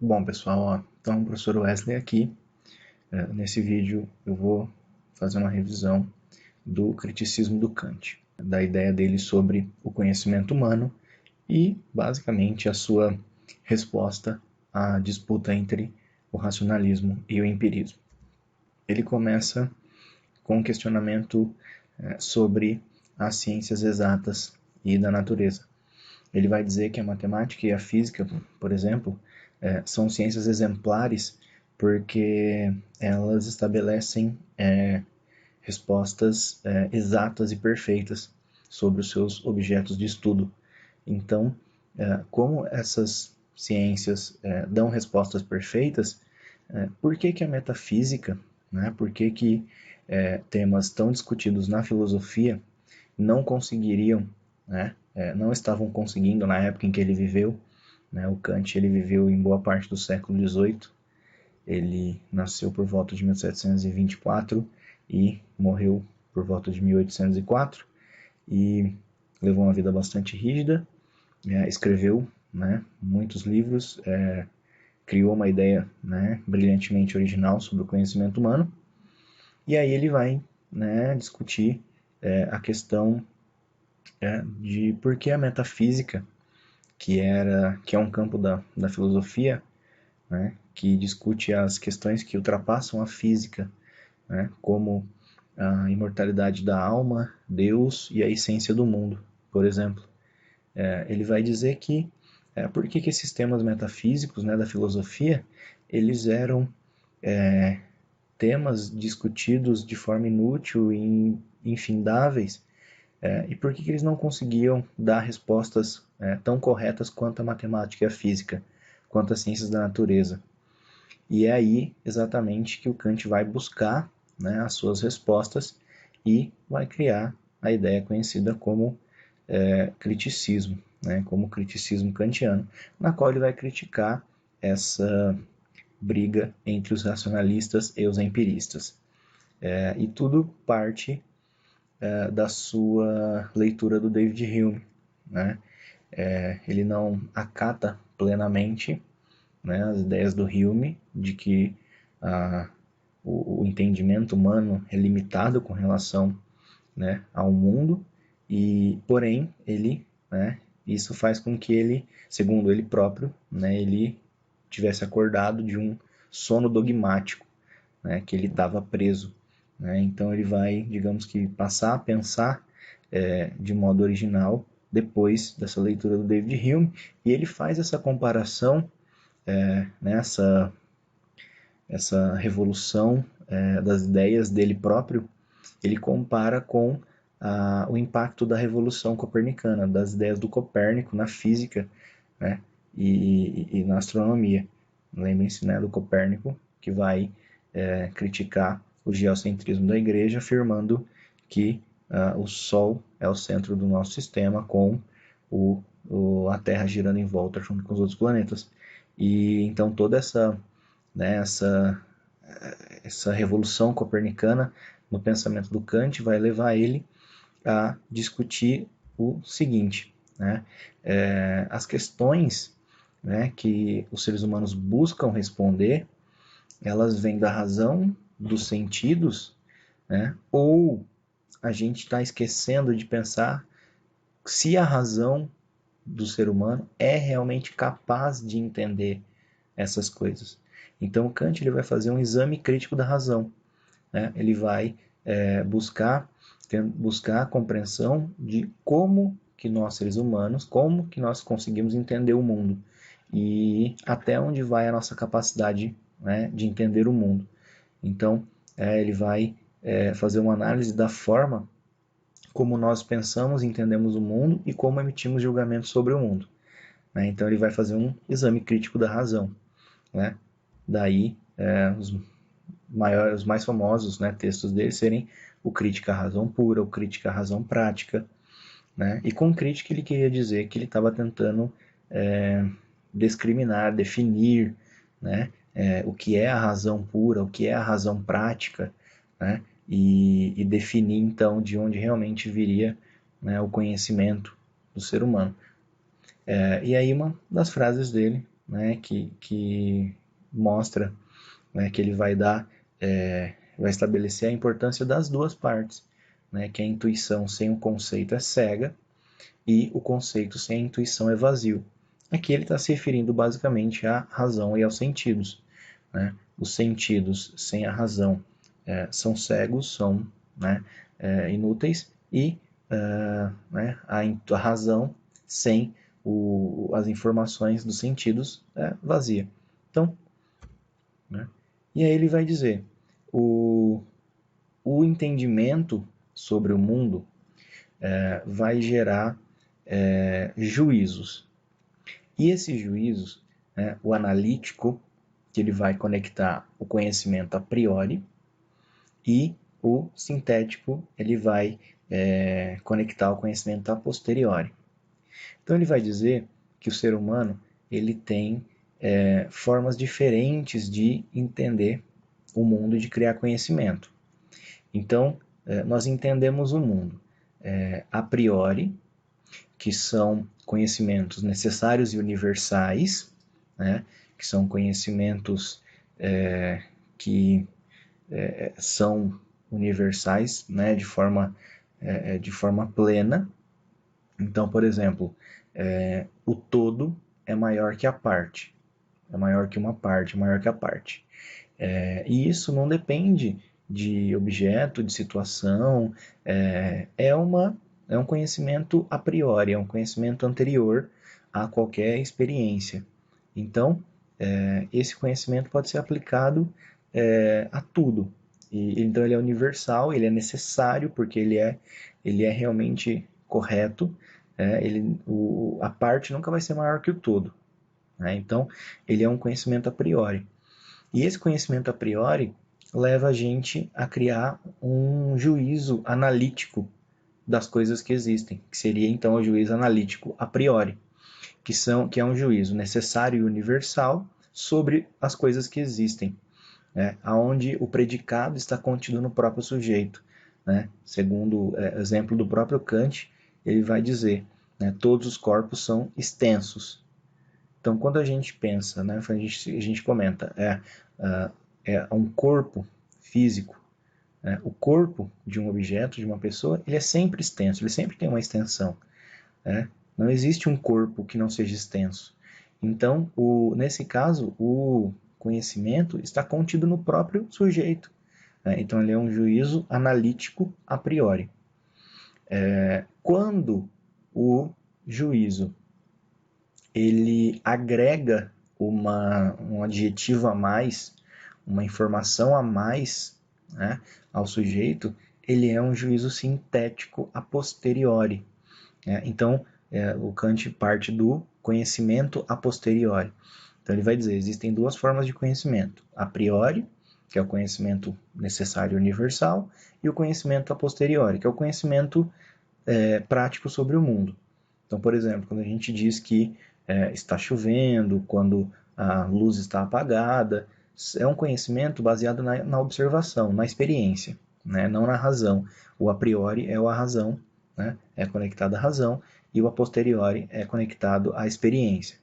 Bom, pessoal, então o professor Wesley aqui. Nesse vídeo eu vou fazer uma revisão do criticismo do Kant, da ideia dele sobre o conhecimento humano e, basicamente, a sua resposta à disputa entre o racionalismo e o empirismo. Ele começa com um questionamento sobre as ciências exatas e da natureza. Ele vai dizer que a matemática e a física, por exemplo, são ciências exemplares porque elas estabelecem respostas exatas e perfeitas sobre os seus objetos de estudo. Então, como essas ciências dão respostas perfeitas, por que a metafísica, né, por que temas tão discutidos na filosofia não conseguiriam, né, não estavam conseguindo na época em que ele viveu, né, o Kant ele viveu em boa parte do século XVIII, ele nasceu por volta de 1724 e morreu por volta de 1804 e levou uma vida bastante rígida, escreveu, né, muitos livros, criou uma ideia, né, brilhantemente original sobre o conhecimento humano, e aí ele vai, né, discutir a questão de por que a metafísica, que é um campo da filosofia, né, que discute as questões que ultrapassam a física, né, como a imortalidade da alma, Deus e a essência do mundo, por exemplo. Ele vai dizer que por que esses temas metafísicos, né, da filosofia, eles eram temas discutidos de forma inútil e infindáveis, e por que eles não conseguiam dar respostas tão corretas quanto a matemática e a física, quanto as ciências da natureza. E é aí exatamente que o Kant vai buscar, né, as suas respostas e vai criar a ideia conhecida como criticismo, né, como criticismo kantiano, na qual ele vai criticar essa briga entre os racionalistas e os empiristas. E tudo parte da sua leitura do David Hume, né? Ele não acata plenamente, né, as ideias do Hume de que o entendimento humano é limitado com relação, né, ao mundo, e porém ele, né, isso faz com que ele, segundo ele próprio, né, ele tivesse acordado de um sono dogmático, né, que ele estava preso, né? Então ele vai, digamos que, passar a pensar de modo original depois dessa leitura do David Hume, e ele faz essa comparação, nessa essa revolução das ideias dele próprio, ele compara com o impacto da revolução copernicana, das ideias do Copérnico na física, né, e na astronomia. Lembrem-se, né, do Copérnico, que vai criticar o geocentrismo da igreja, afirmando que o Sol é o centro do nosso sistema, com a Terra girando em volta junto com os outros planetas. E então toda né, essa revolução copernicana no pensamento do Kant vai levar ele a discutir o seguinte, né, as questões, né, que os seres humanos buscam responder, elas vêm da razão, dos sentidos, né, ou a gente está esquecendo de pensar se a razão do ser humano é realmente capaz de entender essas coisas. Então Kant ele vai fazer um exame crítico da razão, né? Ele vai buscar a compreensão de como que nós seres humanos, como que nós conseguimos entender o mundo e até onde vai a nossa capacidade, né, de entender o mundo. Então ele vai fazer uma análise da forma como nós pensamos e entendemos o mundo e como emitimos julgamentos sobre o mundo, né? Então ele vai fazer um exame crítico da razão, né? Daí os mais famosos, né, textos dele serem o Crítica à Razão Pura, o Crítica à Razão Prática, né? E com crítica ele queria dizer que ele estava tentando discriminar, definir, né, o que é a razão pura, o que é a razão prática, né? E definir então de onde realmente viria, né, o conhecimento do ser humano. E aí uma das frases dele, né, que mostra, né, que ele vai vai estabelecer a importância das duas partes, né, que a intuição sem o conceito é cega e o conceito sem a intuição é vazio. Aqui ele está se referindo basicamente à razão e aos sentidos, né? Os sentidos sem a razão são cegos, são, né, inúteis, e né, a razão sem as informações dos sentidos é vazia. Então, né, e aí ele vai dizer, o, o entendimento sobre o mundo vai gerar juízos. E esses juízos, né, o analítico, que ele vai conectar o conhecimento a priori, e o sintético, ele vai conectar o conhecimento a posteriori. Então ele vai dizer que o ser humano ele tem formas diferentes de entender o mundo e de criar conhecimento. Então, nós entendemos o mundo a priori, que são conhecimentos necessários e universais, né? Que são conhecimentos que são universais, né? De forma plena. Então, por exemplo, o todo é maior que a parte, é maior que uma parte, é maior que a parte. E isso não depende de objeto, de situação, é um conhecimento a priori, é um conhecimento anterior a qualquer experiência. Então, esse conhecimento pode ser aplicado a tudo. Então, ele é universal, ele é necessário, porque ele é realmente correto. A parte nunca vai ser maior que o todo, né? Então, ele é um conhecimento a priori. E esse conhecimento a priori leva a gente a criar um juízo analítico das coisas que existem, que seria então o juízo analítico a priori, que é um juízo necessário e universal sobre as coisas que existem, né? Onde o predicado está contido no próprio sujeito, né? Segundo exemplo do próprio Kant, ele vai dizer, né, todos os corpos são extensos. Então, quando a gente pensa, né, a gente comenta, um corpo físico, o corpo de um objeto, de uma pessoa, ele é sempre extenso, ele sempre tem uma extensão, né? Não existe um corpo que não seja extenso. Então, nesse caso, o conhecimento está contido no próprio sujeito, né? Então, ele é um juízo analítico a priori. Quando o juízo ele agrega um adjetivo a mais, uma informação a mais, né, ao sujeito, ele é um juízo sintético a posteriori, né? Então, o Kant parte do conhecimento a posteriori. Então, ele vai dizer, existem duas formas de conhecimento. A priori, que é o conhecimento necessário e universal, e o conhecimento a posteriori, que é o conhecimento prático sobre o mundo. Então, por exemplo, quando a gente diz que está chovendo, quando a luz está apagada, é um conhecimento baseado na observação, na experiência, né? Não na razão. O a priori é a razão, né? É conectado à razão, e o a posteriori é conectado à experiência.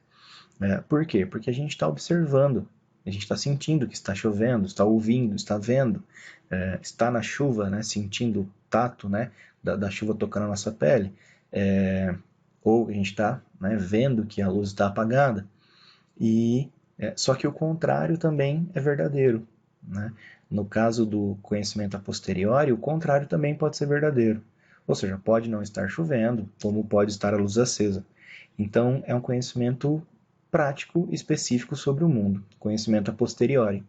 Por quê? Porque a gente está observando, a gente está sentindo que está chovendo, está ouvindo, está vendo, está na chuva, né? Sentindo o tato, né? Da chuva tocando na nossa pele. Ou a gente está, né, vendo que a luz está apagada. Só que o contrário também é verdadeiro, né? No caso do conhecimento a posteriori, o contrário também pode ser verdadeiro. Ou seja, pode não estar chovendo, como pode estar a luz acesa. Então, é um conhecimento prático específico sobre o mundo, conhecimento a posteriori.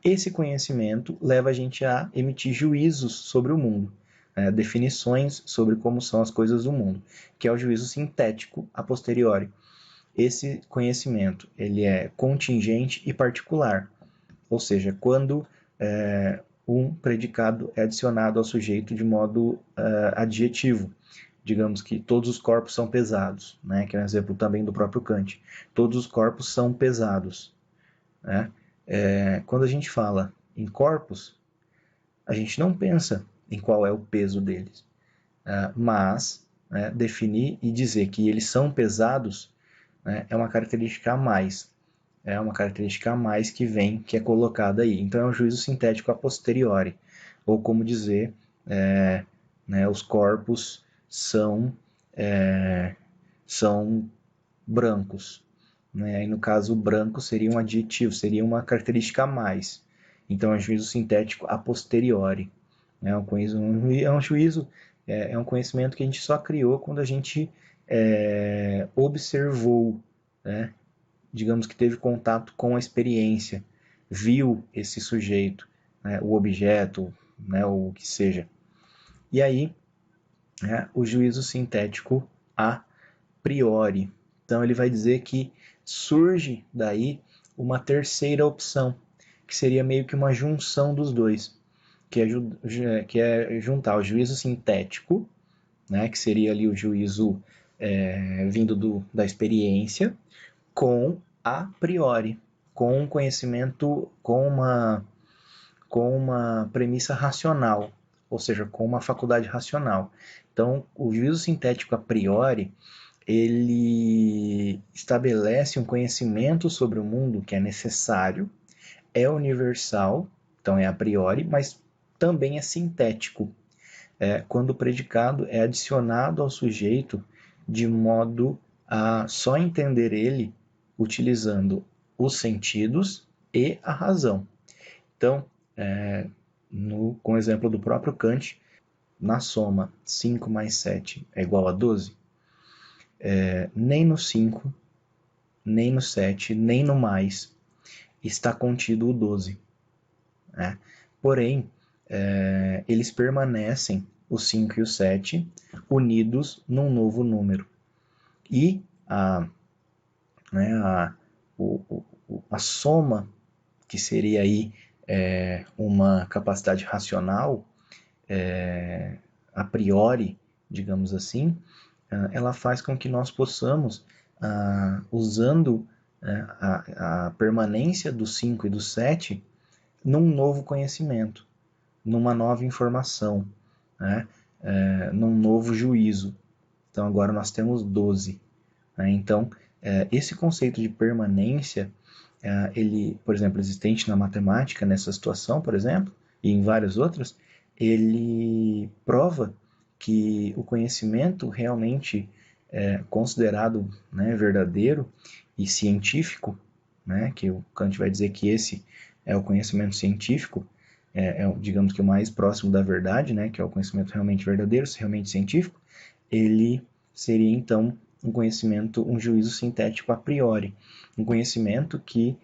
Esse conhecimento leva a gente a emitir juízos sobre o mundo, definições sobre como são as coisas do mundo, que é o juízo sintético a posteriori. Esse conhecimento ele é contingente e particular, ou seja, quando um predicado é adicionado ao sujeito de modo adjetivo. Digamos que todos os corpos são pesados, né? Que é um exemplo também do próprio Kant. Todos os corpos são pesados, né? Quando a gente fala em corpos, a gente não pensa em qual é o peso deles, mas definir e dizer que eles são pesados, né, é uma característica a mais. é uma característica a mais que vem, que é colocada aí. Então é um juízo sintético a posteriori, ou como dizer, né, os corpos são brancos. Né? E no caso, o branco seria um adjetivo, seria uma característica a mais. Então é um juízo sintético a posteriori. É um conhecimento que a gente só criou quando a gente observou, né? Digamos que teve contato com a experiência, viu esse sujeito, né? O objeto, né? O que seja. E aí, né? O juízo sintético a priori. Então ele vai dizer que surge daí uma terceira opção, que seria meio que uma junção dos dois, que é juntar o juízo sintético, né, que seria ali o juízo vindo da experiência, com a priori, com um conhecimento, com uma premissa racional, ou seja, com uma faculdade racional. Então, o juízo sintético a priori, ele estabelece um conhecimento sobre o mundo que é necessário, é universal, então é a priori, mas também é sintético, quando o predicado é adicionado ao sujeito de modo a só entender ele utilizando os sentidos e a razão. Então, com o exemplo do próprio Kant, na soma 5 mais 7 é igual a 12, nem no 5, nem no 7, nem no mais está contido o 12. Né? Porém, eles permanecem, o 5 e o 7, unidos num novo número. E a soma, que seria aí uma capacidade racional, a priori, digamos assim, ela faz com que nós possamos, usando a permanência do 5 e do 7, num novo conhecimento, numa nova informação, né? Num novo juízo. Então agora nós temos 12. Né? Então, esse conceito de permanência, ele, por exemplo, existente na matemática, nessa situação, por exemplo, e em várias outras, ele prova que o conhecimento realmente considerado, né, verdadeiro e científico, né, que o Kant vai dizer que esse é o conhecimento científico, digamos que o mais próximo da verdade, né, que é o conhecimento realmente verdadeiro, realmente científico, ele seria então um conhecimento, um juízo sintético a priori, um conhecimento que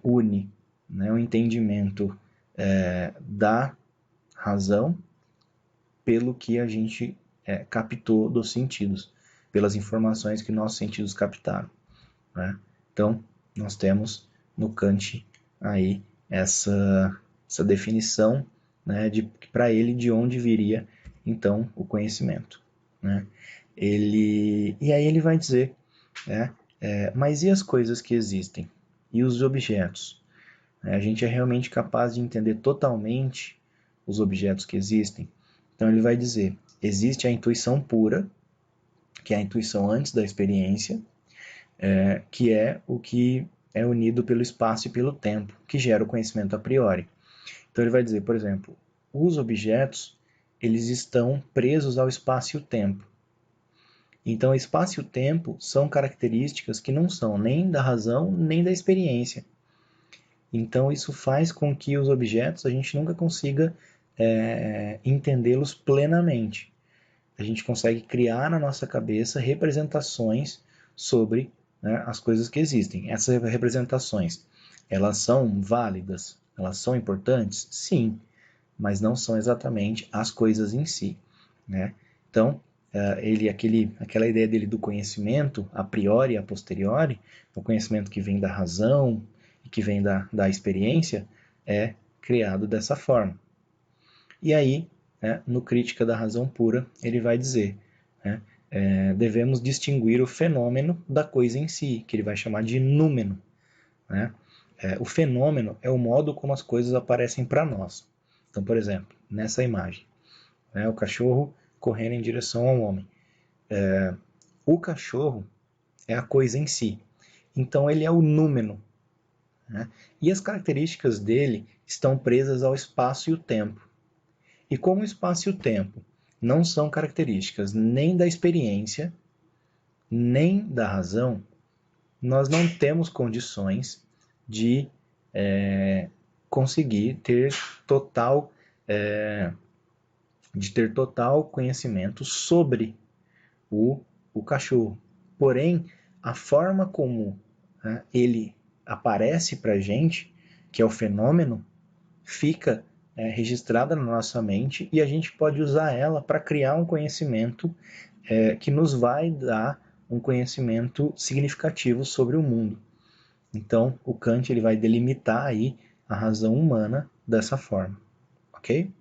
une, né, o entendimento da razão pelo que a gente captou dos sentidos, pelas informações que nossos sentidos captaram. Né? Então, nós temos no Kant aí essa definição, né, para ele de onde viria então o conhecimento. Né? E aí ele vai dizer, né, mas e as coisas que existem? E os objetos? A gente é realmente capaz de entender totalmente os objetos que existem? Então ele vai dizer, existe a intuição pura, que é a intuição antes da experiência, que é o que é unido pelo espaço e pelo tempo, que gera o conhecimento a priori. Então ele vai dizer, por exemplo, os objetos, eles estão presos ao espaço e o tempo. Então, espaço e o tempo são características que não são nem da razão, nem da experiência. Então, isso faz com que os objetos a gente nunca consiga entendê-los plenamente. A gente consegue criar na nossa cabeça representações sobre, né, as coisas que existem. Essas representações, elas são válidas? Elas são importantes? Sim, mas não são exatamente as coisas em si. Né? Então, aquela ideia dele do conhecimento, a priori e a posteriori, o conhecimento que vem da razão e que vem da experiência, é criado dessa forma. E aí, né, no Crítica da Razão Pura, ele vai dizer, né, devemos distinguir o fenômeno da coisa em si, que ele vai chamar de númeno. Né? O fenômeno é o modo como as coisas aparecem para nós. Então, por exemplo, nessa imagem, né, o cachorro correndo em direção ao homem. O cachorro é a coisa em si. Então, ele é o númeno né? E as características dele estão presas ao espaço e o tempo. E como o espaço e o tempo não são características nem da experiência, nem da razão, nós não temos condições de conseguir ter total, conhecimento sobre o cachorro. Porém, a forma como, né, ele aparece para a gente, que é o fenômeno, fica registrada na nossa mente e a gente pode usar ela para criar um conhecimento que nos vai dar um conhecimento significativo sobre o mundo. Então, o Kant ele vai delimitar aí a razão humana dessa forma, ok?